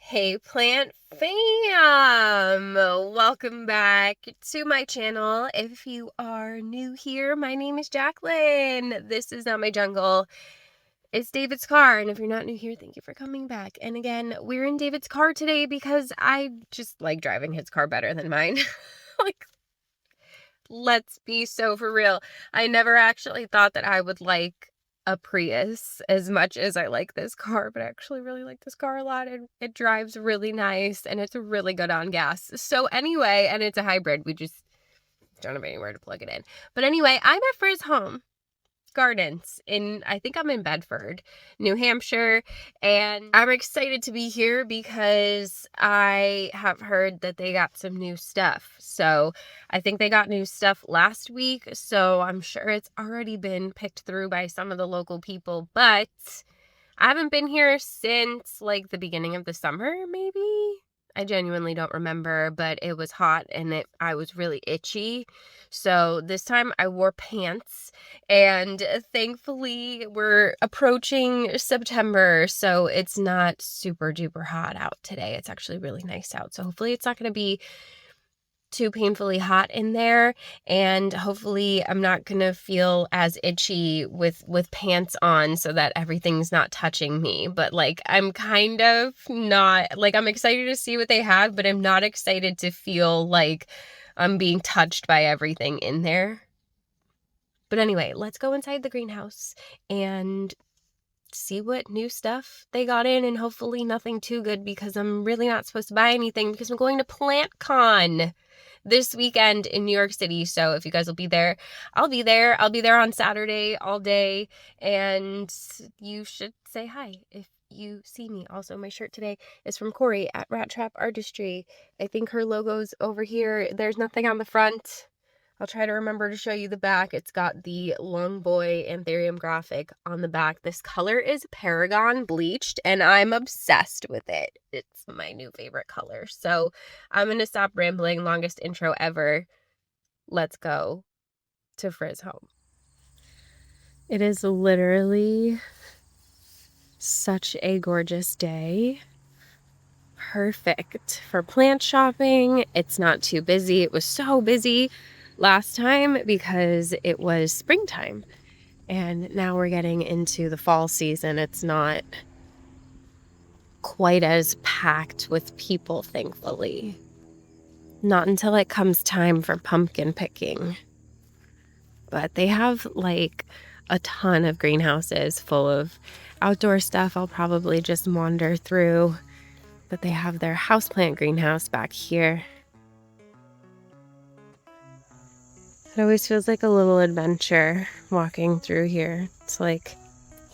Hey plant fam! Welcome back to my channel. If you are new here, my name is Jaclyn. This is Not My Jungle. It's David's car, and if you're not new here, thank you for coming back. And again, we're in David's car today because I just like driving his car better than mine. Like, let's be so for real. I never actually thought that I would like a Prius as much as I like this car, but I actually really like this car a lot. It drives really nice and it's really good on gas. So anyway, and it's a hybrid. We just don't have anywhere to plug it in. But anyway, I'm at Frizzhome Gardens I think I'm in Bedford, New Hampshire, and I'm excited to be here because I have heard that they got some new stuff. So I think they got new stuff last week, so I'm sure it's already been picked through by some of the local people, but I haven't been here since like the beginning of the summer, maybe. I genuinely don't remember, but it was hot and I was really itchy. So this time I wore pants, and thankfully we're approaching September, so it's not super duper hot out today. It's actually really nice out. So hopefully it's not going to be too painfully hot in there, and hopefully I'm not gonna feel as itchy with pants on, so that everything's not touching me. But like, I'm kind of not, like, I'm excited to see what they have, but I'm not excited to feel like I'm being touched by everything in there. But anyway, let's go inside the greenhouse and see what new stuff they got in, and hopefully nothing too good, because I'm really not supposed to buy anything because I'm going to PlantCon this weekend in New York City. So if you guys will be there, I'll be there. I'll be there on Saturday all day, and you should say hi if you see me. Also, my shirt today is from Corey at Rat Trap Artistry. I think her logo's over here. There's nothing on the front. I'll try to remember to show you the back. It's got the Long Boy Anthurium graphic on the back. This color is Paragon bleached, and I'm obsessed with it. It's my new favorite color. So I'm going to stop rambling. Longest intro ever. Let's go to Frizzhome. It is literally such a gorgeous day. Perfect for plant shopping. It's not too busy. It was so busy last time because it was springtime, and now we're getting into the fall season. It's not quite as packed with people, thankfully. Not until it comes time for pumpkin picking. But they have like a ton of greenhouses full of outdoor stuff. I'll probably just wander through, but they have their houseplant greenhouse back here. It always feels like a little adventure walking through here. It's like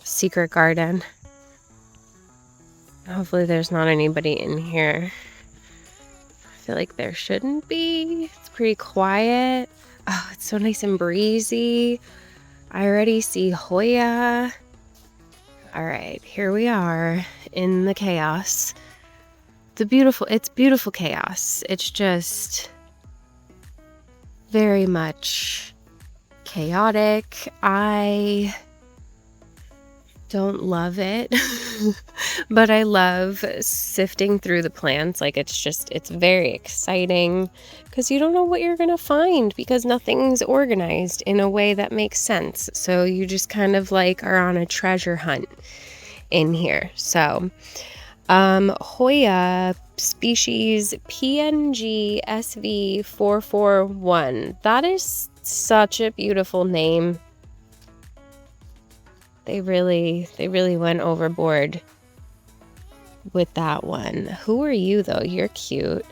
a secret garden. Hopefully there's not anybody in here. I feel like there shouldn't be. It's pretty quiet. Oh, it's so nice and breezy. I already see HOYA. All right, here we are in the chaos. It's beautiful chaos. It's just very much chaotic. I don't love it, but I love sifting through the plants. Like, it's very exciting because you don't know what you're gonna find, because nothing's organized in a way that makes sense. So you just kind of like are on a treasure hunt in here. So HOYA species PNG SV441. That is such a beautiful name. They really went overboard with that one. Who are you though? You're cute.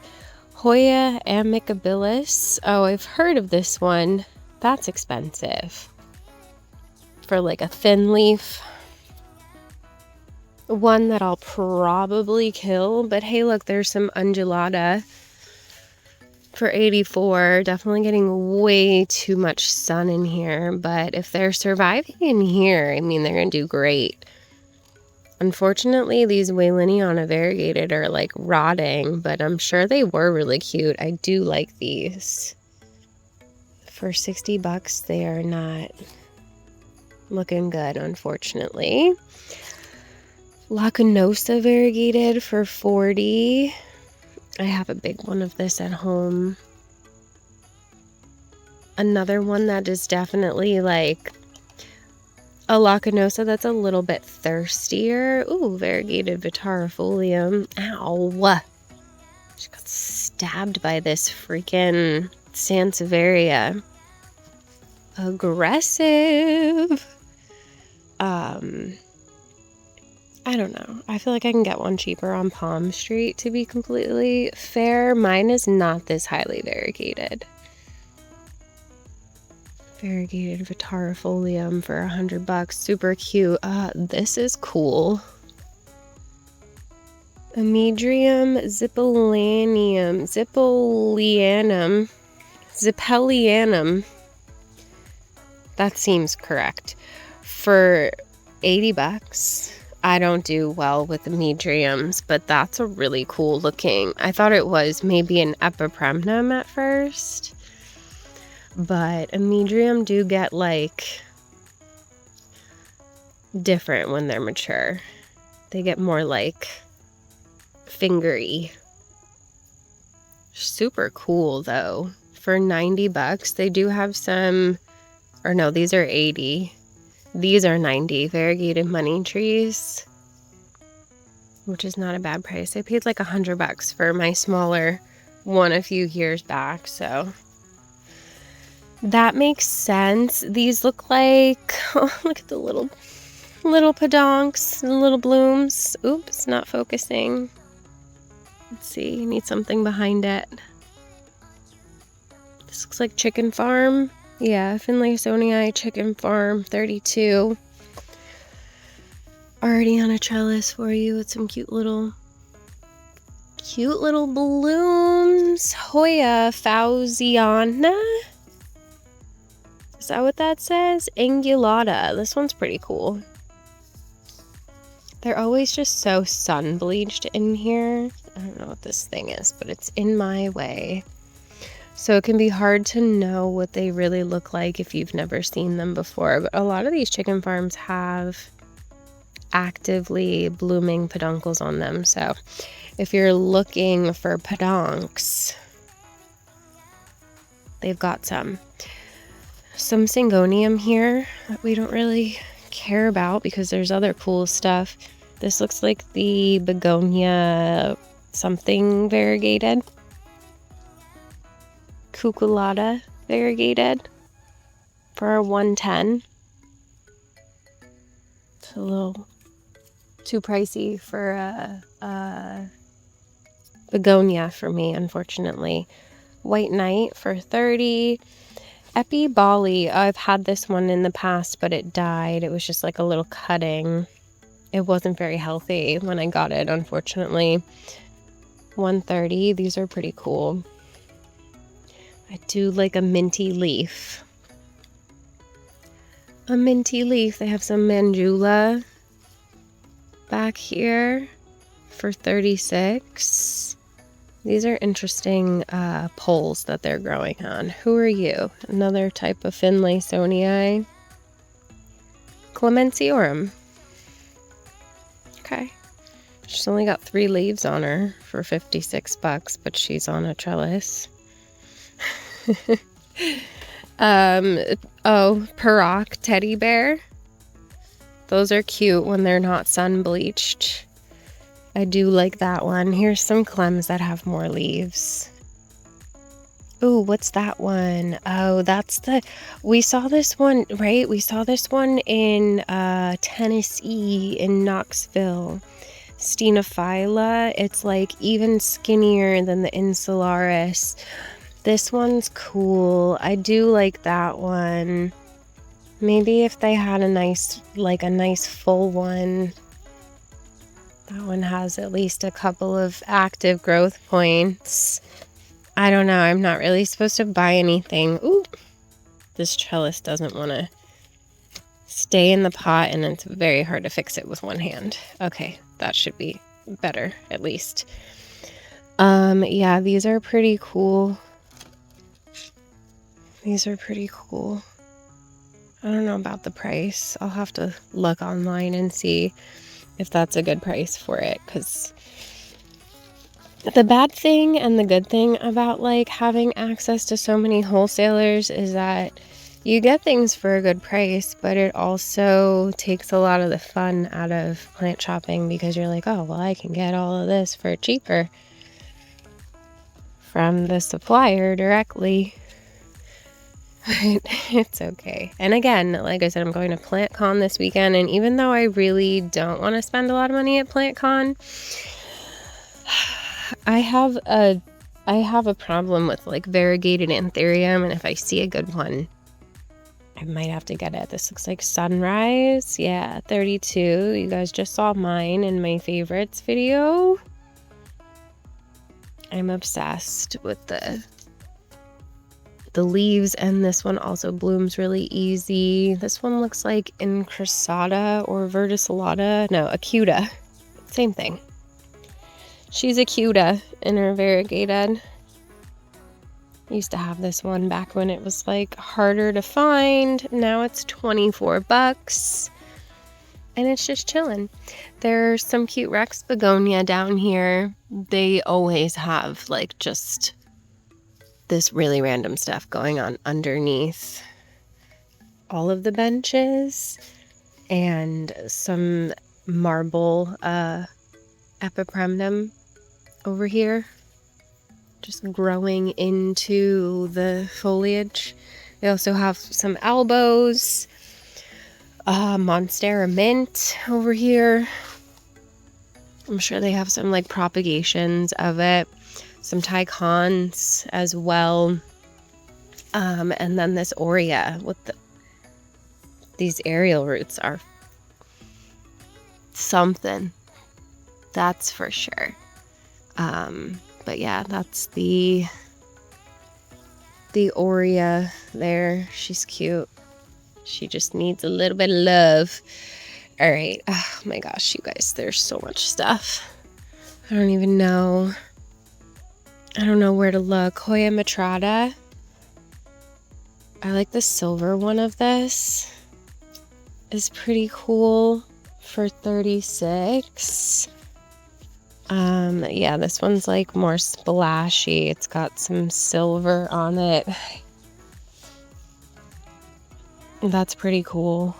HOYA amicabilis. Oh, I've heard of this one. That's expensive for like a thin leaf. One that I'll probably kill, but hey, look, there's some undulata for 84. Definitely getting way too much sun in here, but if they're surviving in here, I mean, they're gonna do great. Unfortunately, these Wayleniana variegated are like rotting, but I'm sure they were really cute. I do like these. For $60, they are not looking good, unfortunately. Lacanosa variegated for $40. I have a big one of this at home. Another one that is definitely like a Lacanosa that's a little bit thirstier. Ooh, variegated Vitarifolium. Ow. She got stabbed by this freaking Sansevieria. Aggressive. I don't know. I feel like I can get one cheaper on Palm Street, to be completely fair. Mine is not this highly variegated. Variegated Vitarifolium for $100. Super cute. This is cool. Amedrium Zippelianum. That seems correct. For $80. I don't do well with Amedriums, but that's a really cool looking. I thought it was maybe an Epipremnum at first, but Amedrium do get like different when they're mature. They get more like fingery. Super cool though. For $90, they do have some, or no, these are 80. These are 90 variegated money trees, which is not a bad price. I paid like $100 for my smaller one a few years back, so that makes sense. These look like, oh, look at the little pedonks, the little blooms. Oops, not focusing. Let's see, you need something behind it. This looks like Chicken Farm. Yeah, Finlaysonii Chicken Farm, 32. Already on a trellis for you with some cute little blooms. Hoya Fauziana. Is that what that says? Angulata. This one's pretty cool. They're always just so sun bleached in here. I don't know what this thing is, but it's in my way. So it can be hard to know what they really look like if you've never seen them before. But a lot of these chicken farms have actively blooming peduncles on them. So if you're looking for pedunks, they've got some Syngonium here that we don't really care about because there's other cool stuff. This looks like the begonia something variegated. Cuculata variegated for $110. It's a little too pricey for begonia for me, unfortunately. White Knight for $30. Epi Bali, I've had this one in the past, but it died. It was just like a little cutting. It wasn't very healthy when I got it, unfortunately. $130. These are pretty cool. I do like a minty leaf. A minty leaf. They have some Mandula back here for $36. These are interesting poles that they're growing on. Who are you? Another type of Finlaysonii. Clementiorum. Okay. She's only got 3 leaves on her for $56, but she's on a trellis. Peroc teddy bear. Those are cute when they're not sun bleached. I do like that one. Here's some clems that have more leaves. Ooh, what's that one? Oh, that's the, we saw this one, right? We saw this one in Tennessee, in Knoxville. Stenophylla. It's like even skinnier than the Insularis. This one's cool. I do like that one. Maybe if they had a nice full one. That one has at least a couple of active growth points. I don't know. I'm not really supposed to buy anything. Ooh, this trellis doesn't want to stay in the pot, and it's very hard to fix it with one hand. Okay, that should be better at least. Yeah, these are pretty cool. These are pretty cool. I don't know about the price. I'll have to look online and see. if that's a good price for it. Because the bad thing and the good thing about like having access to so many wholesalers is that you get things for a good price, but it also takes a lot of the fun out of plant shopping, because you're like, oh, well, I can get all of this for cheaper from the supplier directly. But it's okay. And again, like I said, I'm going to PlantCon this weekend, and even though I really don't want to spend a lot of money at PlantCon, I have a problem with like variegated anthurium, and if I see a good one, I might have to get it. This looks like Sunrise. Yeah, 32. You guys just saw mine in my favorites video. I'm obsessed with the leaves, and this one also blooms really easy. This one looks like Incrusata or Verticillata. No, Acuta. Same thing. She's Acuta in her variegated. Used to have this one back when it was like harder to find. Now it's 24 bucks. And it's just chilling. There's some cute Rex begonia down here. They always have like just this really random stuff going on underneath all of the benches. And some marble epipremnum over here, just growing into the foliage. They also have some elbows, Monstera mint over here. I'm sure they have some like propagations of it, some Tycons as well. And then this Aurea with these aerial roots are something, that's for sure. But yeah, that's the Aurea there. She's cute. She just needs a little bit of love. All right. Oh my gosh, you guys, there's so much stuff. I don't even know. I don't know where to look. Hoya Matrata. I like the silver one of this. Is pretty cool for 36. Yeah, this one's like more splashy. It's got some silver on it. That's pretty cool.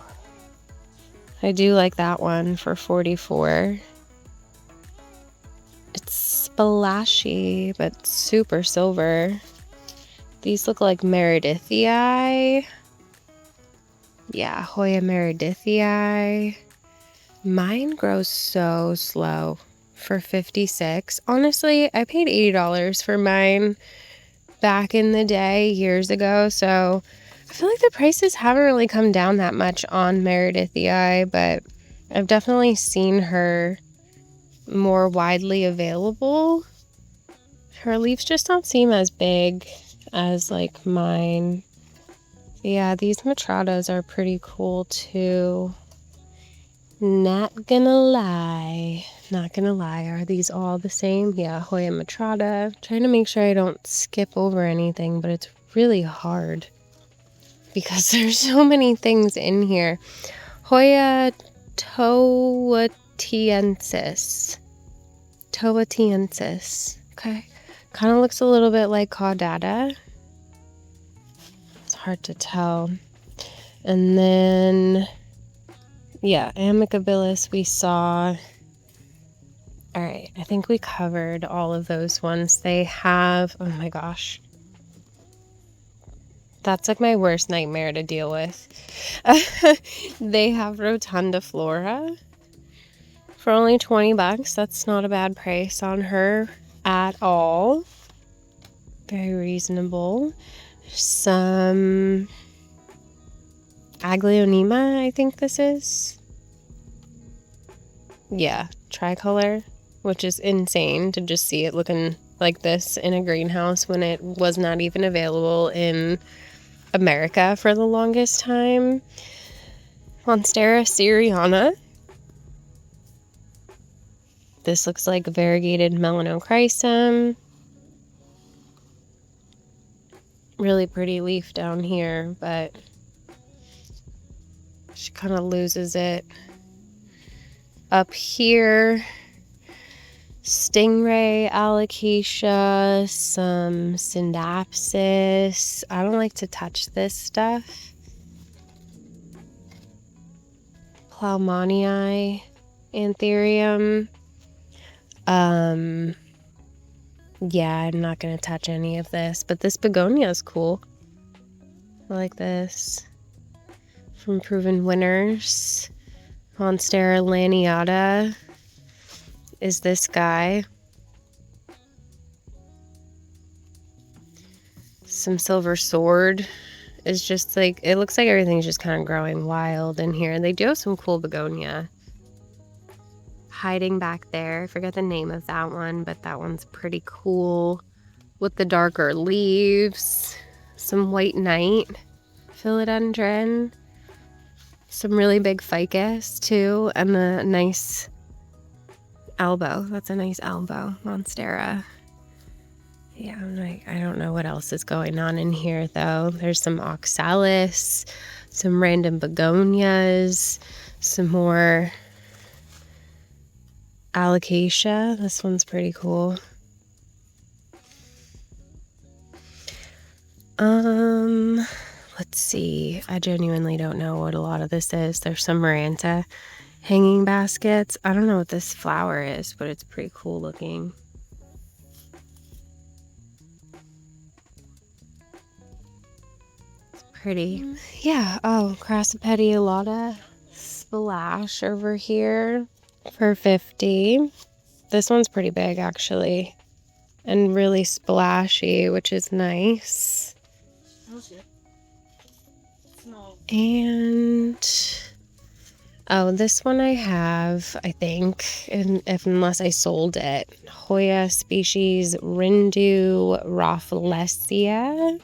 I do like that one for 44. It's splashy, but super silver. These look like Meredithii. Yeah, Hoya Meredithii. Mine grows so slow for 56. Honestly, I paid $80 for mine back in the day, years ago, so I feel like the prices haven't really come down that much on Meredithii, but I've definitely seen her more widely available. Her leaves just don't seem as big as like mine. Yeah, these Matratas are pretty cool too. Not gonna lie. Are these all the same? Yeah, Hoya Matrata. Trying to make sure I don't skip over anything, but it's really hard because there's so many things in here. Hoya Toatiensis. Okay. Kind of looks a little bit like Caudata. It's hard to tell. And then, yeah, Amicabilis we saw. All right, I think we covered all of those ones. They have, oh my gosh. That's like my worst nightmare to deal with. They have Rotunda Flora for only 20 bucks. That's not a bad price on her at all. Very reasonable. Some Aglaonema, I think this is. Yeah, tricolor, which is insane to just see it looking like this in a greenhouse when it was not even available in America for the longest time. Monstera Syriana. This looks like a variegated Melanochrysum. Really pretty leaf down here, but she kind of loses it Up here, Stingray alocasia, some Syndapsis. I don't like to touch this stuff. Ploumanii, Anthurium. Yeah, I'm not gonna touch any of this, but this begonia is cool. I like this. From Proven Winners. Monstera laniata is this guy. Some Silver Sword is just like, it looks like everything's just kind of growing wild in here. They do have some cool begonia hiding back there. I forget the name of that one, but that one's pretty cool with the darker leaves. Some White Knight philodendron. Some really big ficus too, and a nice elbow. That's a nice elbow, Monstera. Yeah, I don't know what else is going on in here though. There's some oxalis, some random begonias, some more alocasia. This one's pretty cool. Let's see. I genuinely don't know what a lot of this is. There's some Maranta hanging baskets. I don't know what this flower is, but it's pretty cool looking. It's pretty. Yeah. Oh, Crassipediolata Splash over here for $50. This one's pretty big actually, and really splashy, which is nice. And oh, this one I have, I think, unless I sold it. HOYA species Rindu Rafflesia.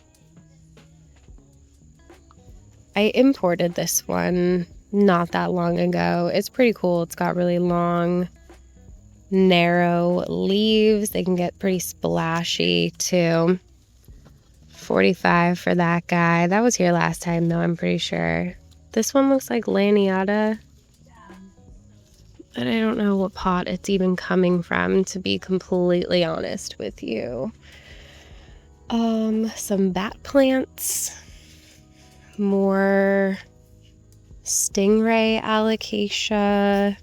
I imported this one not that long ago. It's pretty cool. It's got really long, narrow leaves. They can get pretty splashy too. $45 for that guy. That was here last time though, I'm pretty sure. This one looks like laniata, but I don't know what pot it's even coming from, to be completely honest with you. Some bat plants, more Stingray alocasia.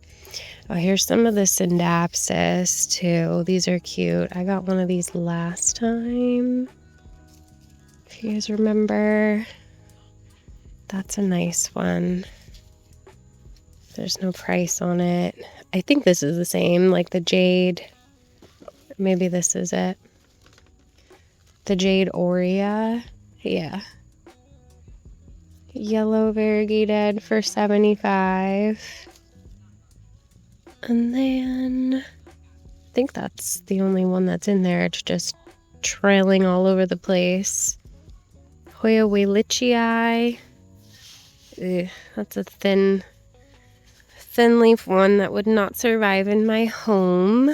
Oh, here's some of the Syndapsis too. These are cute. I got one of these last time, if you guys remember. That's a nice one. There's no price on it. I think this is the same, like the jade. Maybe this is it. The jade aurea. Yeah. Yellow variegated for $75. And then I think that's the only one that's in there. It's just trailing all over the place. Hoya Waylichii. That's a thin leaf one that would not survive in my home.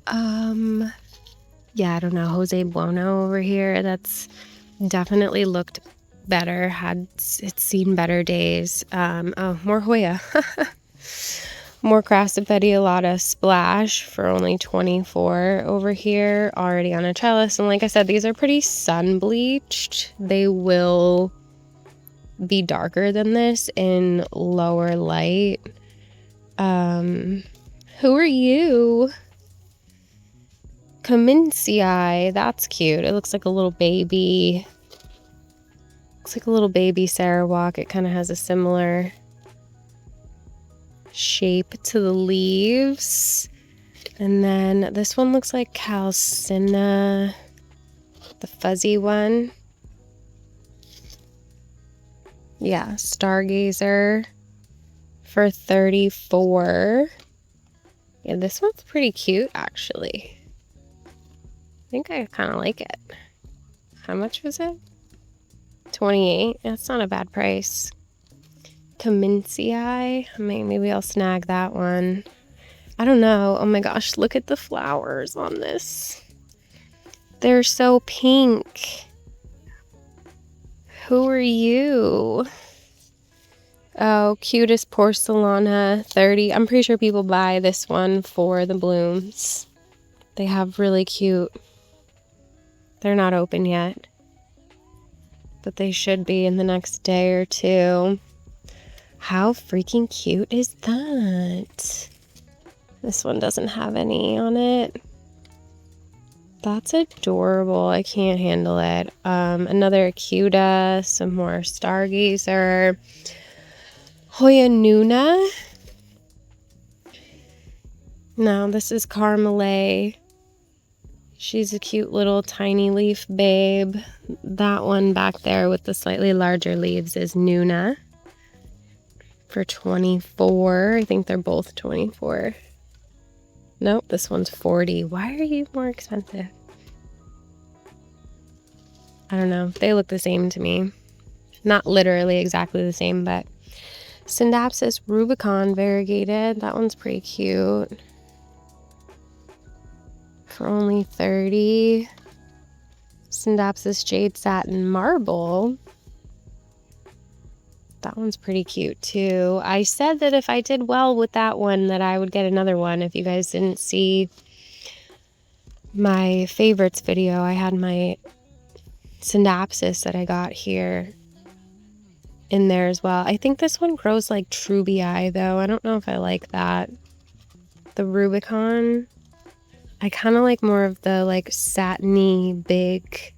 Yeah, I don't know. Jose Buono over here. That's definitely looked better. It's seen better days. Oh, more Hoya. More Crassipediolata Splash for only $24 over here, already on a trellis. And like I said, these are pretty sun bleached. They will be darker than this in lower light. Who are you? Kaminsii. That's cute. It looks like a little baby. Looks like a little baby Sarawak. It kind of has a similar shape to the leaves. And then this one looks like Calcina, the fuzzy one. Yeah, Stargazer for $34. Yeah, this one's pretty cute actually. I think I kind of like it. How much was it? $28. That's not a bad price. Kaminsii. Maybe I'll snag that one. I don't know. Oh my gosh, look at the flowers on this. They're so pink. Who are you? Oh, cutest porcelana, 30. I'm pretty sure people buy this one for the blooms. They have really cute. They're not open yet, but they should be in the next day or two. How freaking cute is that? This one doesn't have any on it. That's adorable. I can't handle it. Another Acuta, some more Stargazer. HOYA Nuna. No, this is Carmelet. She's a cute little tiny leaf babe. That one back there with the slightly larger leaves is Nuna for 24. I think they're both 24. Nope, this one's 40. Why are you more expensive? I don't know. They look the same to me. Not literally exactly the same, but Synapsis Rubicon variegated. That one's pretty cute. For only 30. Synapsis Jade Satin Marble. That one's pretty cute too. I said that if I did well with that one that I would get another one. If you guys didn't see my favorites video, I had my Synapsis that I got here in there as well. I think this one grows like Trubii though. I don't know if I like that. The Rubicon. I kind of like more of the like satiny big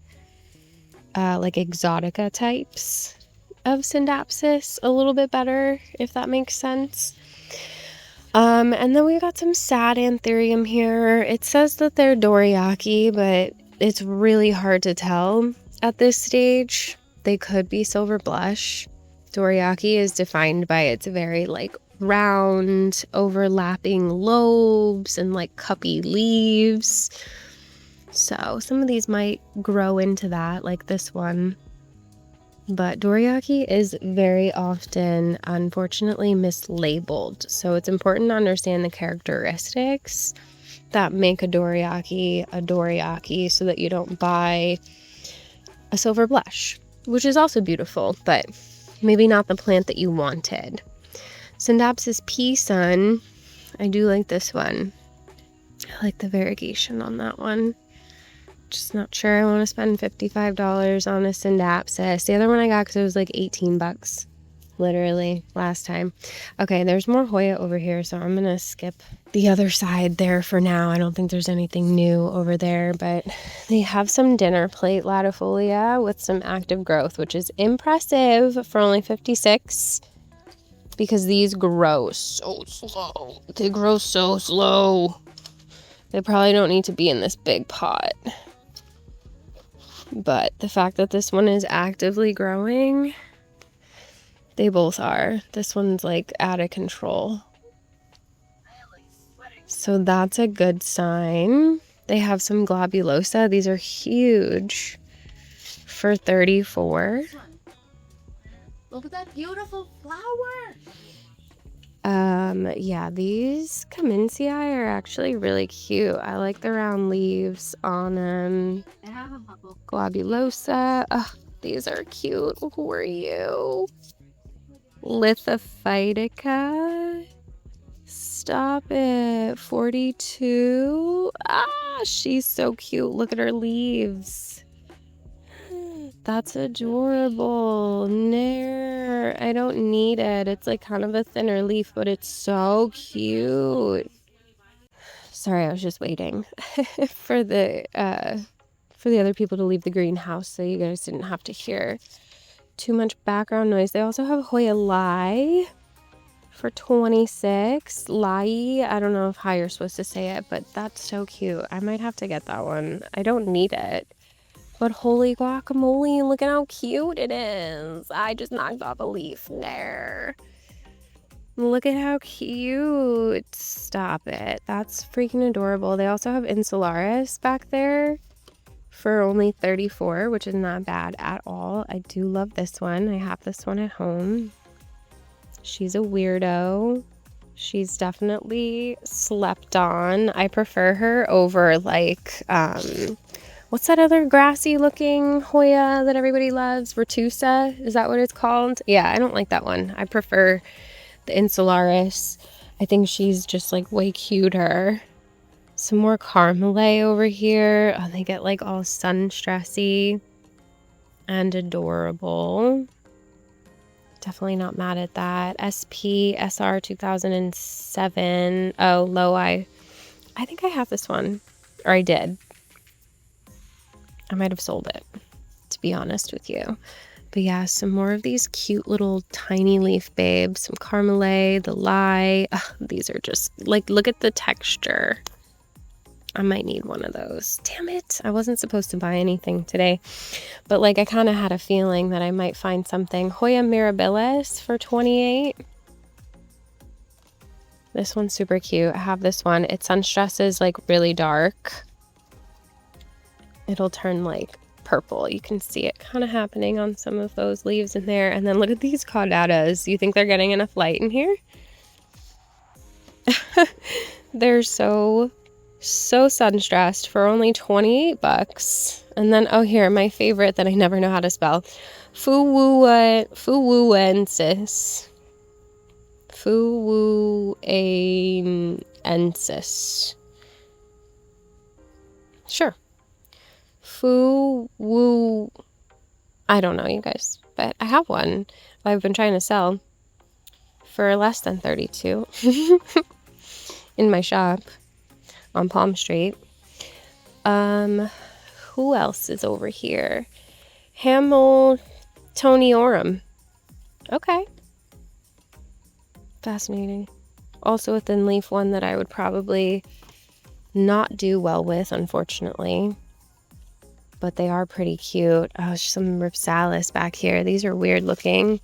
like Exotica types of Synapsis a little bit better, if that makes sense. And then we got some sad anthurium here. It says that they're Doriaki, but it's really hard to tell at this stage. They could be silver blush. Doriaki is defined by its very like round overlapping lobes and like cuppy leaves. So some of these might grow into that, like this one. But Doriaki is very often, unfortunately, mislabeled. So it's important to understand the characteristics that make a Doriaki so that you don't buy a silver blush, which is also beautiful, but maybe not the plant that you wanted. Synapsis Pea Sun. I do like this one. I like the variegation on that one. Just not sure I want to spend $55 on a Synapsis. The other one I got because it was like 18 bucks, literally, last time. Okay, there's more HOYA over here, so I'm going to skip the other side there for now. I don't think there's anything new over there, but they have some dinner plate latifolia with some active growth, which is impressive for only 56 because these grow so slow. They grow so slow. They probably don't need to be in this big pot. But the fact that this one is actively growing, they both are. This one's like out of control. So that's a good sign. They have some globulosa. These are huge for 34. Look at that beautiful flower. Yeah, these Kamencii are actually really cute. I like the round leaves on them. Globulosa. Oh, these are cute. Who are you? Lithophytica. Stop it. 42. Ah, she's so cute. Look at her leaves. That's adorable. Nair. I don't need it. It's like kind of a thinner leaf, but it's so cute. Sorry, I was just waiting for the other people to leave the greenhouse so you guys didn't have to hear too much background noise. They also have HOYA Lai for 26. Lai, I don't know how you're supposed to say it, but that's so cute. I might have to get that one. I don't need it. But holy guacamole, look at how cute it is. I just knocked off a leaf there. Look at how cute. Stop it. That's freaking adorable. They also have Insularis back there for only 34, which is not bad at all. I do love this one. I have this one at home. She's a weirdo. She's definitely slept on. I prefer her over like What's that other grassy looking Hoya that everybody loves? Retusa? Is that what it's called? Yeah, I don't like that one. I prefer the Insularis. I think she's just like way cuter. Some more Carmelet over here. Oh, they get like all sun stressy and adorable. Definitely not mad at that. SP SR 2007. Oh, low I think I have this one. Or I did. I might have sold it, to be honest with you. But yeah, some more of these cute little tiny leaf babes. Some Carmelet, the Lye. Ugh, these are just, like, look at the texture. I might need one of those. Damn it. I wasn't supposed to buy anything today. But, like, I kind of had a feeling that I might find something. Hoya Mirabilis for $28. This one's super cute. I have this one. It sunstresses, like, really dark. It'll turn, like, purple. You can see it kind of happening on some of those leaves in there. And then look at these caudatas. You think they're getting enough light in here? They're so sun-stressed for only 28 bucks. And then, oh, here, my favorite that I never know how to spell. Fuwuensis. Fuwuensis. Sure. I don't know, you guys, but I have one I've been trying to sell for less than $32 in my shop on Palm Street. Who else is over here? Hamiltoniorum. Okay. Fascinating. Also a thin leaf one that I would probably not do well with, unfortunately. But they are pretty cute. Oh, some Ripsalis back here. These are weird looking.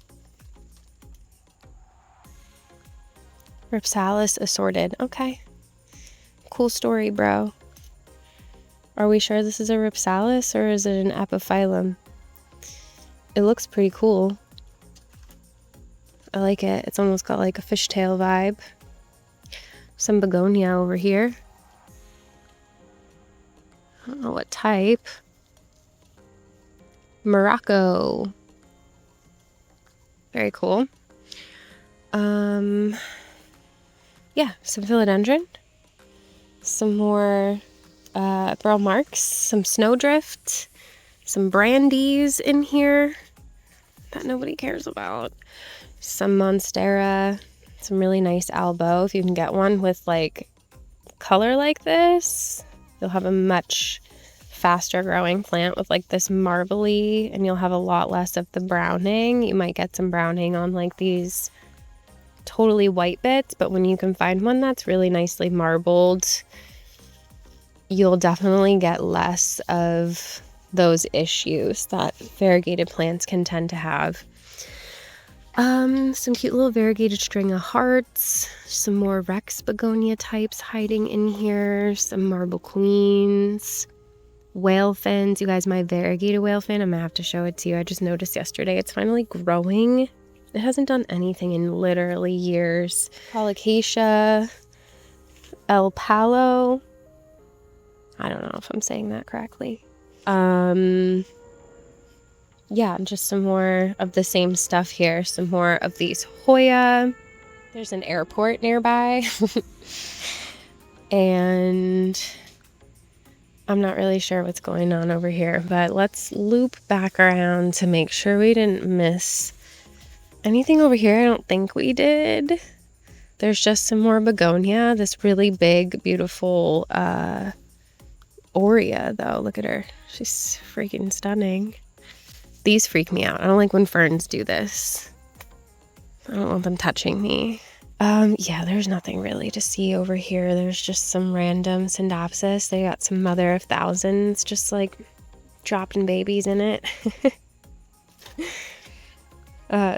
Ripsalis assorted. Okay. Cool story, bro. Are we sure this is a Ripsalis or is it an Epiphyllum? It looks pretty cool. I like it. It's almost got like a fishtail vibe. Some begonia over here. I don't know what type. Morocco. Very cool. Yeah, some philodendron. Some more burl marks. Some snowdrift. Some brandies in here that nobody cares about. Some monstera. Some really nice albo. If you can get one with like color like this, you'll have a much faster growing plant with like this marbly, and you'll have a lot less of the browning. You might get some browning on like these totally white bits, but when you can find one that's really nicely marbled, you'll definitely get less of those issues that variegated plants can tend to have. Some cute little variegated string of hearts, some more Rex begonia types hiding in here, some marble queens, whale fins. You guys, my variegated whale fin, I'm gonna have to show it to you. I just noticed yesterday it's finally growing. It hasn't done anything in literally years. Colocasia, El Palo. I don't know if I'm saying that correctly. Yeah, just some more of the same stuff here. Some more of these Hoya. There's an airport nearby. And I'm not really sure what's going on over here, but let's loop back around to make sure we didn't miss anything over here. I don't think we did. There's just some more begonia. This really big, beautiful Aurea, though. Look at her. She's freaking stunning. These freak me out. I don't like when ferns do this. I don't want them touching me. Yeah, there's nothing really to see over here. There's just some random Syndopsis. They got some mother of thousands just like dropping babies in it.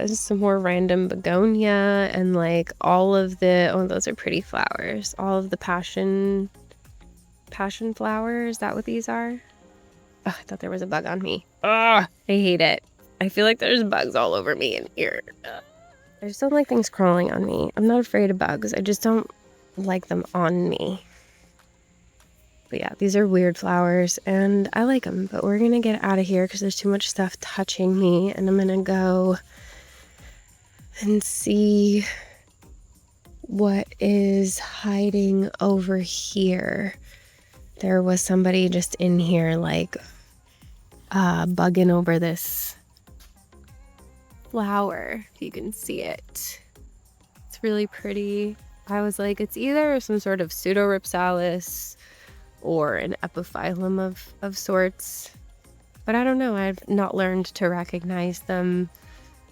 Some more random begonia and like all of the, oh, those are pretty flowers. All of the passion flowers. Is that what these are? Oh, I thought there was a bug on me. Ugh, I hate it. I feel like there's bugs all over me in here. Ugh. I just don't like things crawling on me. I'm not afraid of bugs. I just don't like them on me. But yeah, these are weird flowers and I like them, but we're gonna get out of here because there's too much stuff touching me, and I'm gonna go and see what is hiding over here. There was somebody just in here like bugging over this flower, if you can see it. It's really pretty. I was like, it's either some sort of pseudo-rhipsalis or an epiphyllum of sorts, but I don't know. I've not learned to recognize them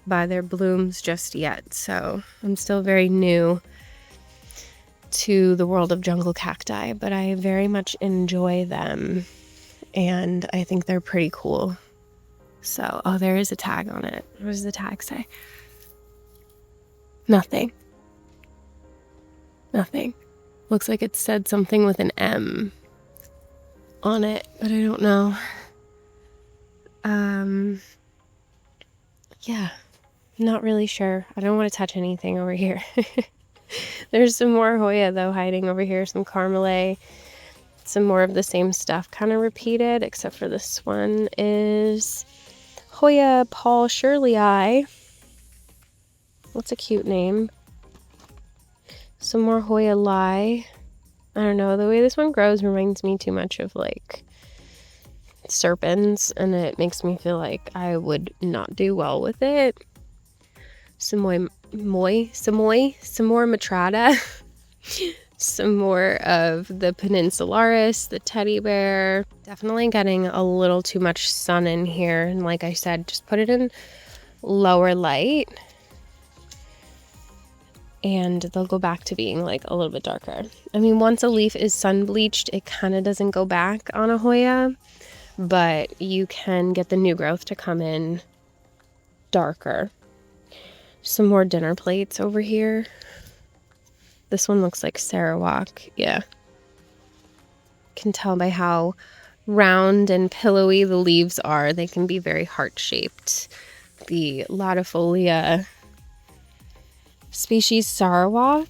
by their blooms just yet, so I'm still very new to the world of jungle cacti, but I very much enjoy them and I think they're pretty cool. So, oh, there is a tag on it. What does the tag say? Nothing. Looks like it said something with an M on it, but I don't know. Yeah, not really sure. I don't want to touch anything over here. There's some more Hoya though hiding over here, some Carmelet, some more of the same stuff kind of repeated, except for this one is Hoya Paul Shirley-eye. What's a cute name? Some more Hoya Lie. I don't know, the way this one grows reminds me too much of like serpents, and it makes me feel like I would not do well with it. Some more Matrata. Some more of the Peninsularis, the teddy bear. Definitely getting a little too much sun in here, and like I said, just put it in lower light and they'll go back to being like a little bit darker. I mean, once a leaf is sun bleached, it kind of doesn't go back on a Hoya, but you can get the new growth to come in darker. Some more dinner plates over here. This one looks like Sarawak. Yeah. Can tell by how round and pillowy the leaves are. They can be very heart-shaped. The Latifolia species Sarawak,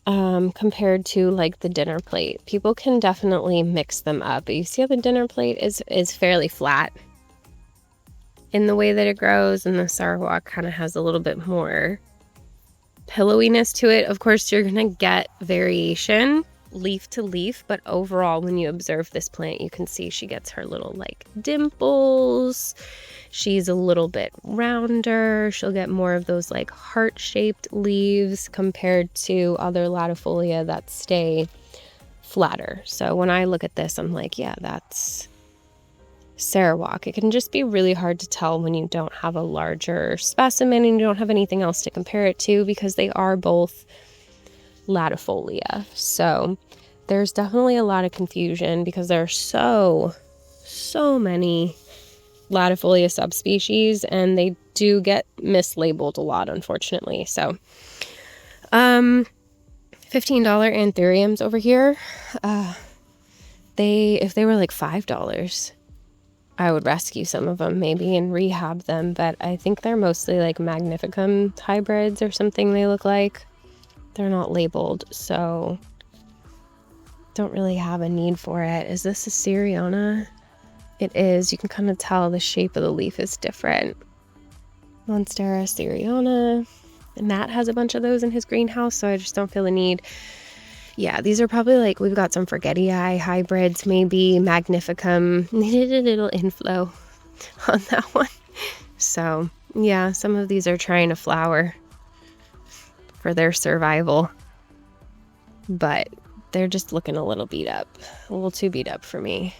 compared to like the dinner plate. People can definitely mix them up. But you see how the dinner plate is fairly flat in the way that it grows, and the Sarawak kind of has a little bit more pillowiness to it. Of course, you're gonna get variation leaf to leaf, but overall when you observe this plant, you can see she gets her little like dimples. She's a little bit rounder. She'll get more of those like heart-shaped leaves compared to other latifolia that stay flatter. So when I look at this, I'm like, yeah, that's Sarawak. It can just be really hard to tell when you don't have a larger specimen and you don't have anything else to compare it to, because they are both latifolia. So there's definitely a lot of confusion because there are so many latifolia subspecies, and they do get mislabeled a lot, unfortunately. So $15 anthuriums over here. If they were like $5, I would rescue some of them maybe and rehab them, but I think they're mostly like magnificum hybrids or something. They look like they're not labeled, so don't really have a need for it. Is this a Syriana? It is. You can kind of tell the shape of the leaf is different. Monstera Syriana. And Matt has a bunch of those in his greenhouse, so I just don't feel the need. Yeah, these are probably like, we've got some Forgetii hybrids, maybe Magnificum. Needed a little inflow on that one. So yeah, some of these are trying to flower for their survival, but they're just looking a little beat up, a little too beat up for me.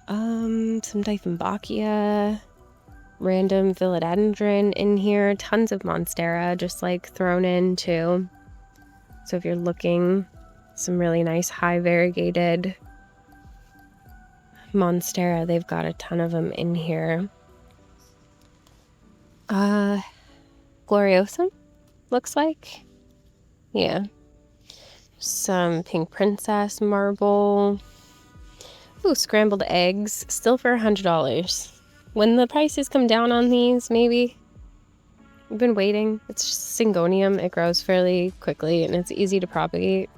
Some Dieffenbachia, random philodendron in here, tons of Monstera just like thrown in too. So if you're looking, some really nice high variegated Monstera, they've got a ton of them in here. Gloriosum, looks like. Yeah. Some Pink Princess marble. Ooh, scrambled eggs, still for $100. When the prices come down on these, maybe. I've been waiting. It's just Syngonium. It grows fairly quickly and it's easy to propagate.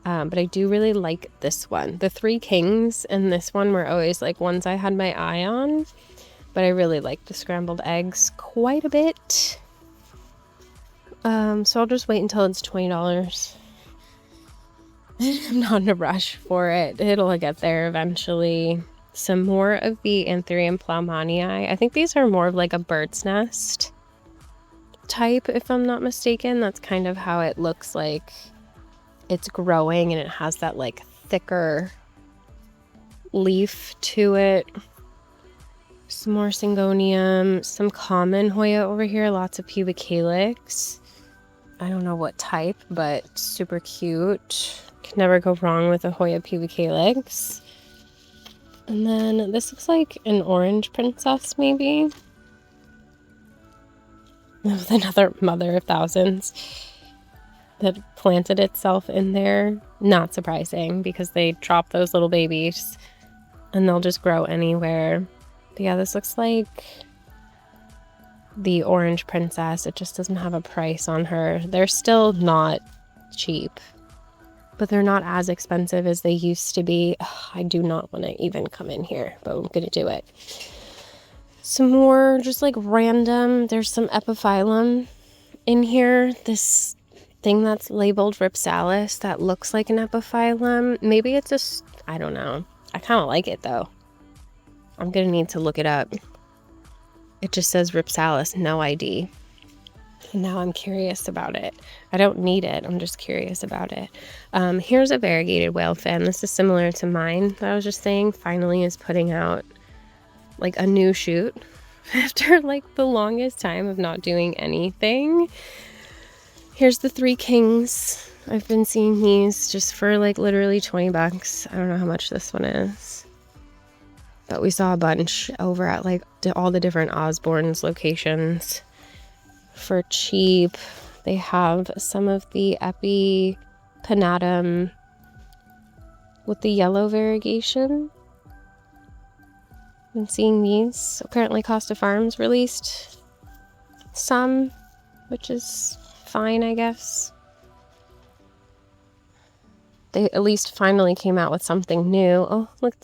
But I do really like this one. The Three Kings and this one were always like ones I had my eye on. But I really like the scrambled eggs quite a bit. So I'll just wait until it's $20. I'm not in a rush for it. It'll get there eventually. Some more of the Anthurium ploumanii. I think these are more of like a bird's nest type, if I'm not mistaken. That's kind of how it looks like it's growing, and it has that like thicker leaf to it. Some more Syngonium, some common Hoya over here, lots of pubic calyx. I don't know what type, but super cute. Can never go wrong with a Hoya pubic calyx. And then this looks like an orange princess, maybe. With another mother of thousands that planted itself in there. Not surprising, because they drop those little babies and they'll just grow anywhere. But yeah, this looks like the orange princess. It just doesn't have a price on her. They're still not cheap, but they're not as expensive as they used to be. Ugh, I do not want to even come in here, but I'm gonna do it. Some more just like random, there's some epiphyllum in here. This thing that's labeled Ripsalis that looks like an epiphyllum. Maybe it's I don't know. I kind of like it though. I'm gonna need to look it up. It just says Ripsalis, no ID. And now I'm curious about it. I don't need it, I'm just curious about it. Here's a variegated whale fin. This is similar to mine that I was just saying. Finally is putting out like a new shoot after like the longest time of not doing anything. Here's the Three Kings. I've been seeing these just for like literally 20 bucks. I don't know how much this one is, but we saw a bunch over at like all the different Osborne's locations for cheap. They have some of the Epipanatum with the yellow variegation. Been seeing these. Apparently Costa Farms released some, which is fine, I guess. They at least finally came out with something new. Oh, look,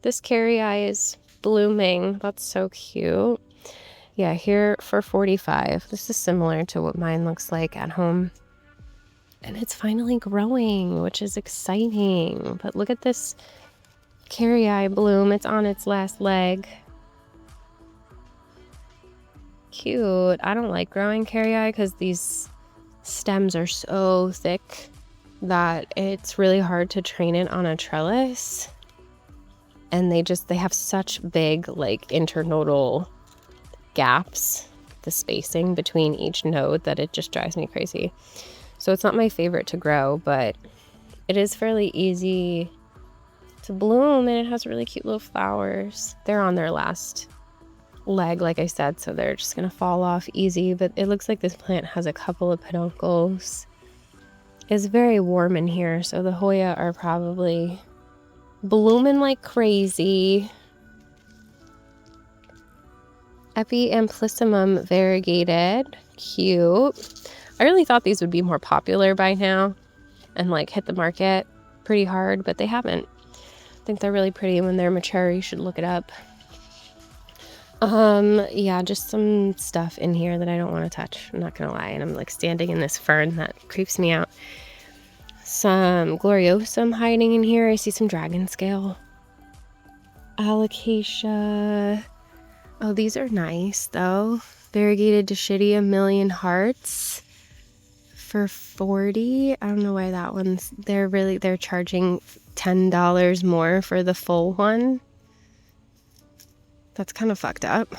this carry eye is blooming. That's so cute. Yeah, here for $45. This is similar to what mine looks like at home. And it's finally growing, which is exciting. But look at this carry eye bloom. It's on its last leg. Cute. I don't like growing carry eye because these stems are so thick that it's really hard to train it on a trellis. And they have such big like internodal gaps, the spacing between each node, that it just drives me crazy. So it's not my favorite to grow, but it is fairly easy to bloom, and it has really cute little flowers. They're on their last leg, like I said, so they're just gonna fall off easy. But it looks like this plant has a couple of peduncles. It's very warm in here, so the Hoya are probably blooming like crazy. Epiamplissimum variegated, cute. I really thought these would be more popular by now and like hit the market pretty hard, but they haven't. I think they're really pretty. When they're mature, you should look it up. Yeah, just some stuff in here that I don't want to touch, I'm not gonna lie. And I'm like standing in this fern that creeps me out. Some Gloriosum hiding in here. I see some dragon scale. Alocasia. Oh, these are nice though. Variegated Dischidia Million Hearts for $40. I don't know why that one's, they're charging $10 more for the full one. That's kind of fucked up.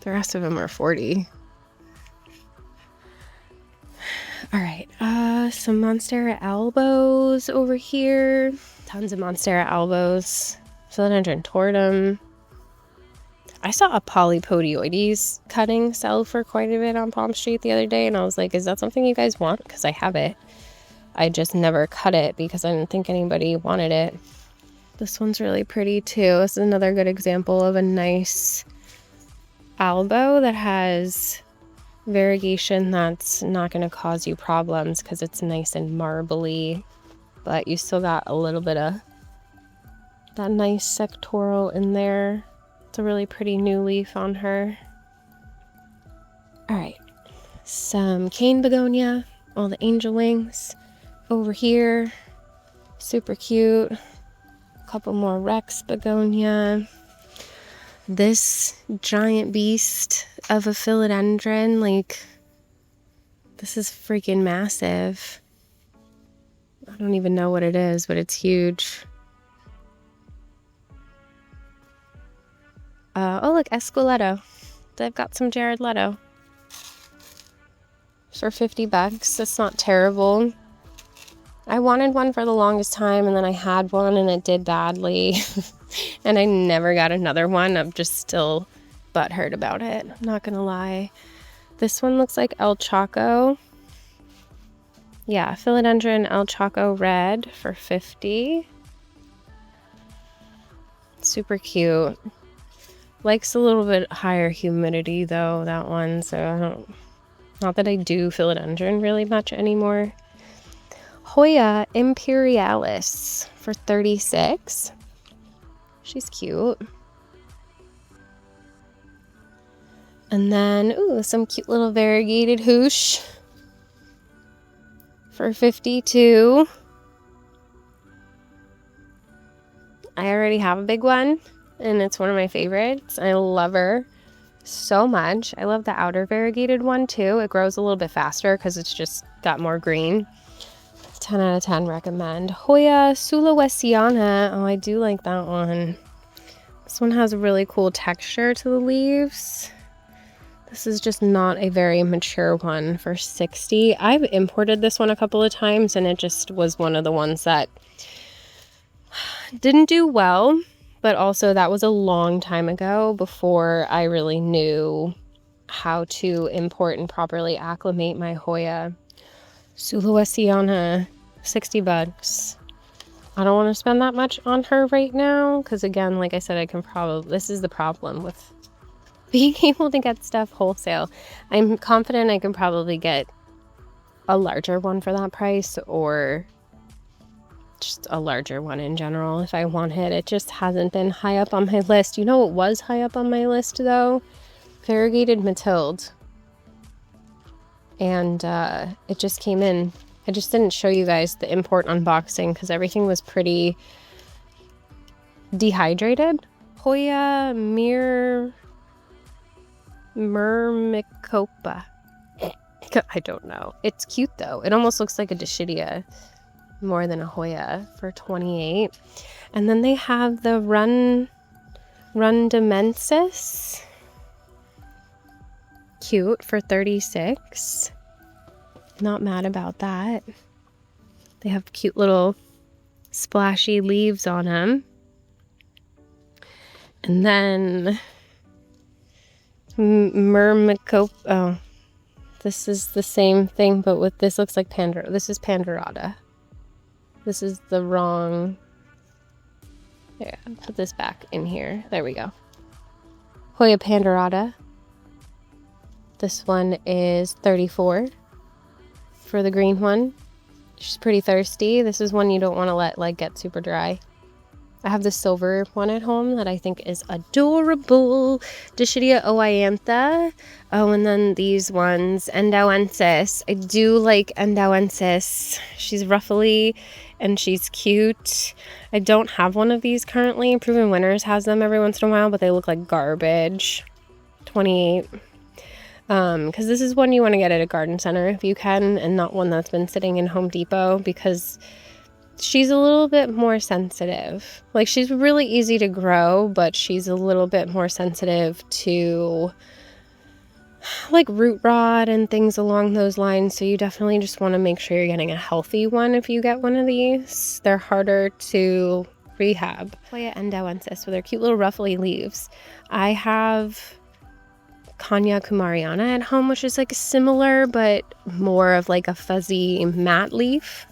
The rest of them are $40. All right, some Monstera albos over here. Tons of Monstera albos. Philodendron tortum. I saw a Polypodioides cutting sell for quite a bit on Palm Street the other day, and I was like, is that something you guys want? Because I have it. I just never cut it because I didn't think anybody wanted it. This one's really pretty too. This is another good example of a nice albo that has variegation that's not going to cause you problems because it's nice and marbly. but you still got a little bit of that nice sectoral in there. It's a really pretty new leaf on her. All right, some cane begonia, all the angel wings over here, super cute. A couple more Rex begonia. This giant beast of a philodendron, like, this is freaking massive. I don't even know what it is, but it's huge. Oh look, Esqueleto. They've got some Jared Leto for 50 bucks. That's not terrible. I wanted one for the longest time, and then I had one and it did badly. And I never got another one. I'm just still butthurt about it. I'm not gonna lie. This one looks like El Chaco. Yeah, Philodendron El Chaco Red for 50. Super cute. Likes a little bit higher humidity though, that one, so I don't, not that I do Philodendron really much anymore. HOYA Imperialis for 36. She's cute. And then, ooh, some cute little variegated hoosh for 52. I already have a big one, and it's one of my favorites. I love her so much. I love the outer variegated one too. It grows a little bit faster because it's just got more green. 10 out of 10 recommend. HOYA Sulawesiana. Oh, I do like that one. This one has a really cool texture to the leaves. This is just not a very mature one for 60. I've imported this one a couple of times, and it just was one of the ones that didn't do well, but also that was a long time ago before I really knew how to import and properly acclimate my HOYA. Sulawesiana, 60 bucks. I don't want to spend that much on her right now because, again, like I said, I can probably, this is the problem with being able to get stuff wholesale. I'm confident I can probably get a larger one for that price, or just a larger one in general if I want it. It just hasn't been high up on my list. You know what was high up on my list though? Variegated Mathilde. And it just came in. I just didn't show you guys the import unboxing because everything was pretty dehydrated. HOYA Myrmicopa. I don't know. It's cute though. It almost looks like a Dischidia more than a HOYA for 28. And then they have the Rundimensis. Cute for 36. Not mad about that. They have cute little splashy leaves on them. And then Myrmicopa. Oh, this is the same thing, but with this looks like Pandora. This is Pandorata. This is the wrong. Yeah, put this back in here. There we go. HOYA Pandorata. This one is 34 for the green one. She's pretty thirsty. This is one you don't want to let like get super dry. I have the silver one at home that I think is adorable. Dischidia oiantha. Oh, and then these ones, Endoensis. I do like Endoensis. She's ruffly and she's cute. I don't have one of these currently. Proven Winners has them every once in a while, but they look like garbage. 28. Because this is one you want to get at a garden center if you can, and not one that's been sitting in Home Depot, because she's a little bit more sensitive. Like, she's really easy to grow, but she's a little bit more sensitive to like root rot and things along those lines. So you definitely just want to make sure you're getting a healthy one if you get one of these. They're harder to rehab. HOYA Endoensis with their cute little ruffly leaves. I have Kanya Kumariana at home, which is like similar but more of like a fuzzy matte leaf,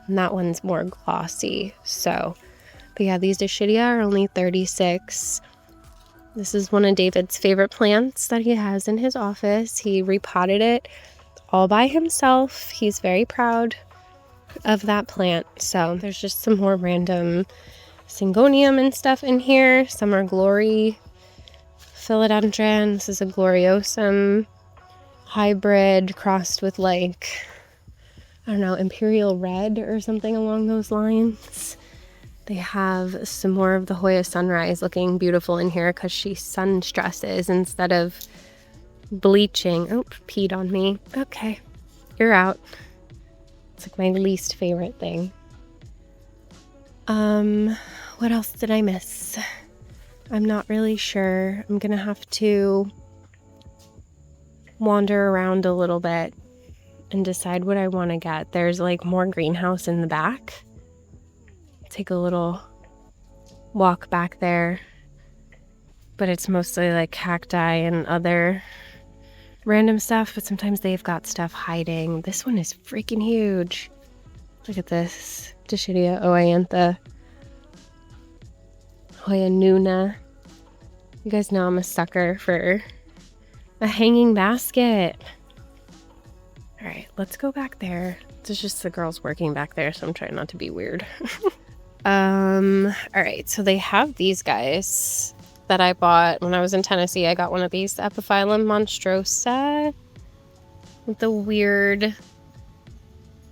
and that one's more glossy. So, but yeah, these Dischidia are only 36. This is one of David's favorite plants that he has in his office. He repotted it all by himself. He's very proud of that plant. So there's just some more random syngonium and stuff in here. Some are glory philodendron. This is a gloriosum hybrid crossed with like, I don't know, imperial red or something along those lines. They have some more of the Hoya sunrise looking beautiful in here because she sun stresses instead of bleaching. Oh, peed on me. Okay, you're out. It's like my least favorite thing. What else did I miss? I'm not really sure. I'm gonna have to wander around a little bit and decide what I want to get. There's like more greenhouse in the back. Take a little walk back there, but it's mostly like cacti and other random stuff, but sometimes they've got stuff hiding. This one is freaking huge. Look at this. Dischidia oiantha. Hoya nuna. You guys know I'm a sucker for a hanging basket. All right, let's go back there. It's just the girls working back there, so I'm trying not to be weird. All right, so they have these guys that I bought when I was in Tennessee. I got one of these, the Epiphyllum monstrosa, with the weird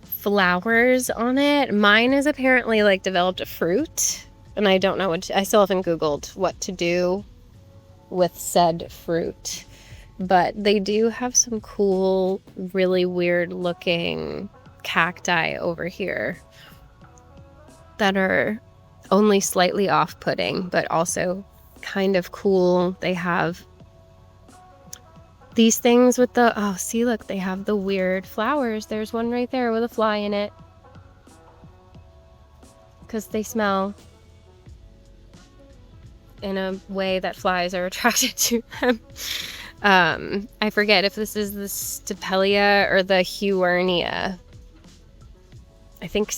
flowers on it. Mine is apparently like developed a fruit, and I don't know what I still haven't Googled what to do with said fruit. But they do have some cool, really weird looking cacti over here that are only slightly off-putting, but also kind of cool. They have these things with the, oh, see, look, they have the weird flowers. There's one right there with a fly in it. Because they smell in a way that flies are attracted to them. I forget if this is the Stapelia or the Huernia. I think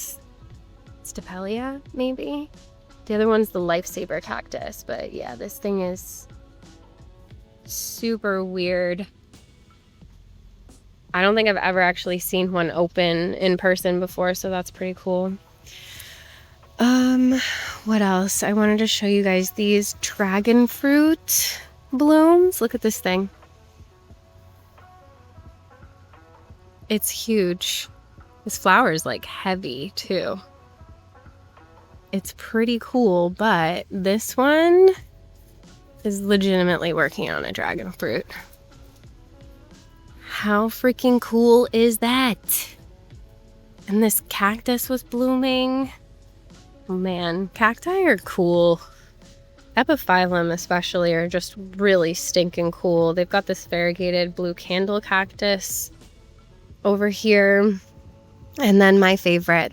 Stapelia, maybe? The other one's the Lifesaver cactus, but yeah, this thing is super weird. I don't think I've ever actually seen one open in person before, so that's pretty cool. What else? I wanted to show you guys these dragon fruit blooms. Look at this thing. It's huge. This flower is like heavy too. It's pretty cool, but this one is legitimately working on a dragon fruit. How freaking cool is that? And this cactus was blooming. Oh man, cacti are cool. Epiphyllum especially are just really stinking cool. They've got this variegated blue candle cactus over here. And then my favorite,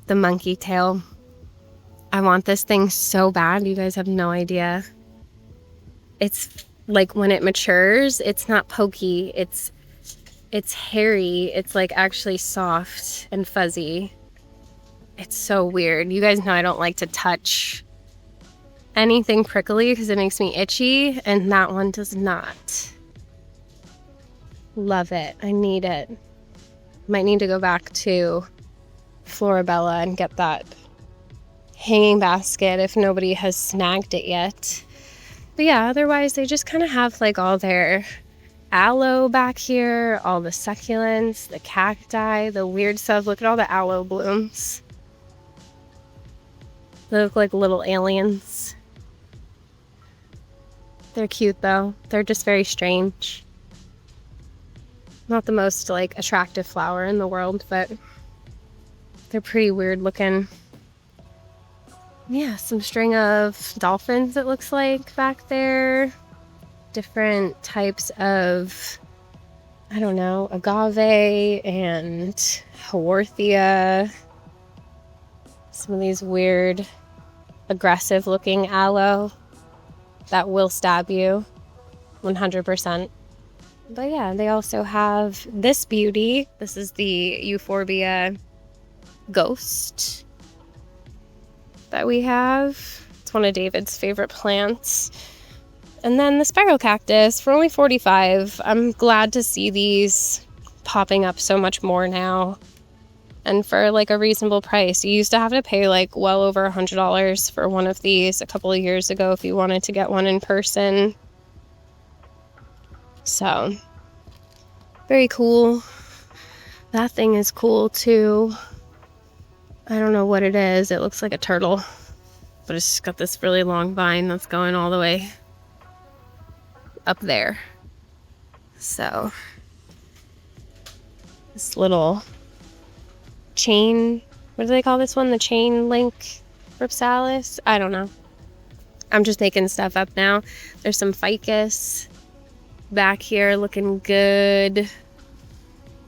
the monkey tail. I want this thing so bad, you guys have no idea. It's like when it matures, it's not pokey, it's hairy, it's like actually soft and fuzzy. It's so weird. You guys know I don't like to touch anything prickly because it makes me itchy, and that one does not. Love it. I need it. Might need to go back to Florabella and get that hanging basket if nobody has snagged it yet. But yeah, otherwise they just kind of have like all their aloe back here, all the succulents, the cacti, the weird stuff. Look at all the aloe blooms. They look like little aliens. They're cute though. They're just very strange. Not the most like attractive flower in the world, but they're pretty weird looking. Yeah, some string of dolphins it looks like back there. Different types of, I don't know, agave and haworthia. Some of these weird aggressive looking aloe that will stab you 100%. But yeah, they also have this beauty. This is the Euphorbia Ghost that we have. It's one of David's favorite plants. And then the spiral cactus for only $45. I'm glad to see these popping up so much more now. and for like a reasonable price. You used to have to pay like well over $100 for one of these a couple of years ago if you wanted to get one in person. So very cool. That thing is cool too. I don't know what it is. It looks like a turtle, but it's just got this really long vine that's going all the way up there. So this little chain, what do they call this one? The chain link ripsalis? I don't know. I'm just making stuff up now. There's some ficus back here looking good.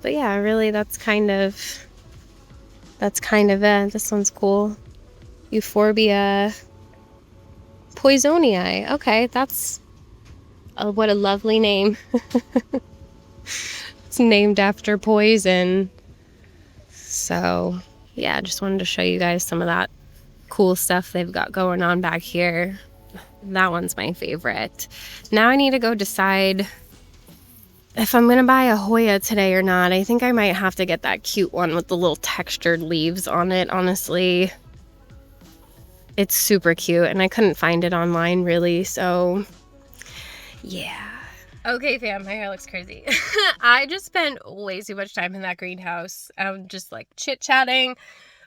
But yeah, really that's kind of it. This one's cool. Euphorbia poisonii. Okay, that's what a lovely name. It's named after poison. So yeah, just wanted to show you guys some of that cool stuff they've got going on back here. That one's my favorite. Now I need to go decide if I'm gonna buy a Hoya today or not. I think I might have to get that cute one with the little textured leaves on it, honestly. It's super cute and I couldn't find it online really, so yeah. Okay fam, my hair looks crazy. I just spent way too much time in that greenhouse. I'm just like chit-chatting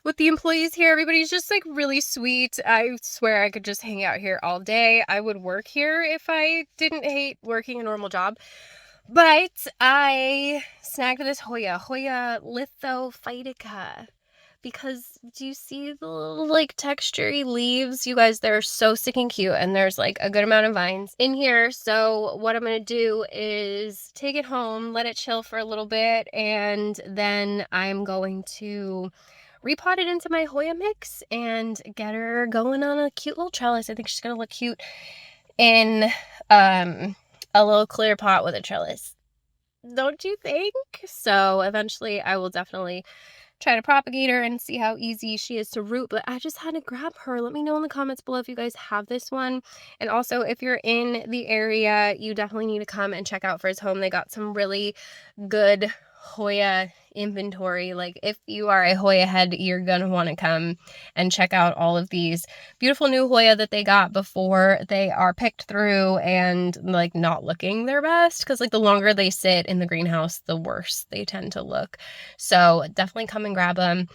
with the employees here. Everybody's just like really sweet. I swear I could just hang out here all day. I would work here if I didn't hate working a normal job. But I snagged this Hoya lithophytica, because do you see the little like textury leaves? You guys, they're so sticking cute, and there's like a good amount of vines in here. So what I'm gonna do is take it home, let it chill for a little bit, and then I'm going to repot it into my Hoya mix and get her going on a cute little trellis. I think she's gonna look cute in a little clear pot with a trellis. Don't you think? So eventually I will definitely try to propagate her and see how easy she is to root, but I just had to grab her. Let me know in the comments below if you guys have this one. And also, if you're in the area, you definitely need to come and check out Frizzhome. They got some really good Hoya inventory. Like if you are a Hoya head, you're gonna want to come and check out all of these beautiful new Hoya that they got before they are picked through and like not looking their best, because like the longer they sit in the greenhouse, the worse they tend to look. So definitely come and grab them.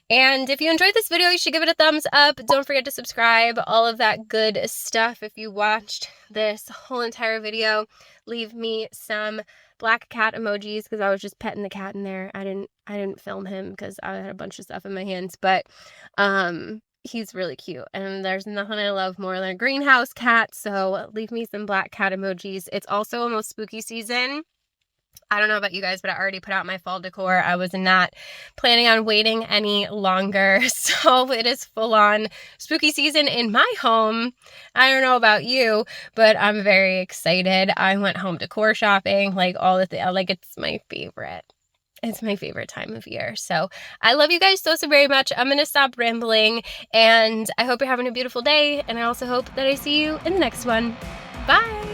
And if you enjoyed this video, you should give it a thumbs up. Don't forget to subscribe, all of that good stuff. If you watched this whole entire video, leave me some black cat emojis, because I was just petting the cat in there. I didn't film him because I had a bunch of stuff in my hands, but he's really cute, and there's nothing I love more than a greenhouse cat. So leave me some black cat emojis. It's also almost spooky season. I don't know about you guys, but I already put out my fall decor. I was not planning on waiting any longer. So it is full on spooky season in my home. I don't know about you, but I'm very excited. I went home decor shopping, like all of the, like it's my favorite. It's my favorite time of year. So I love you guys so very much. I'm going to stop rambling, and I hope you're having a beautiful day. And I also hope that I see you in the next one. Bye.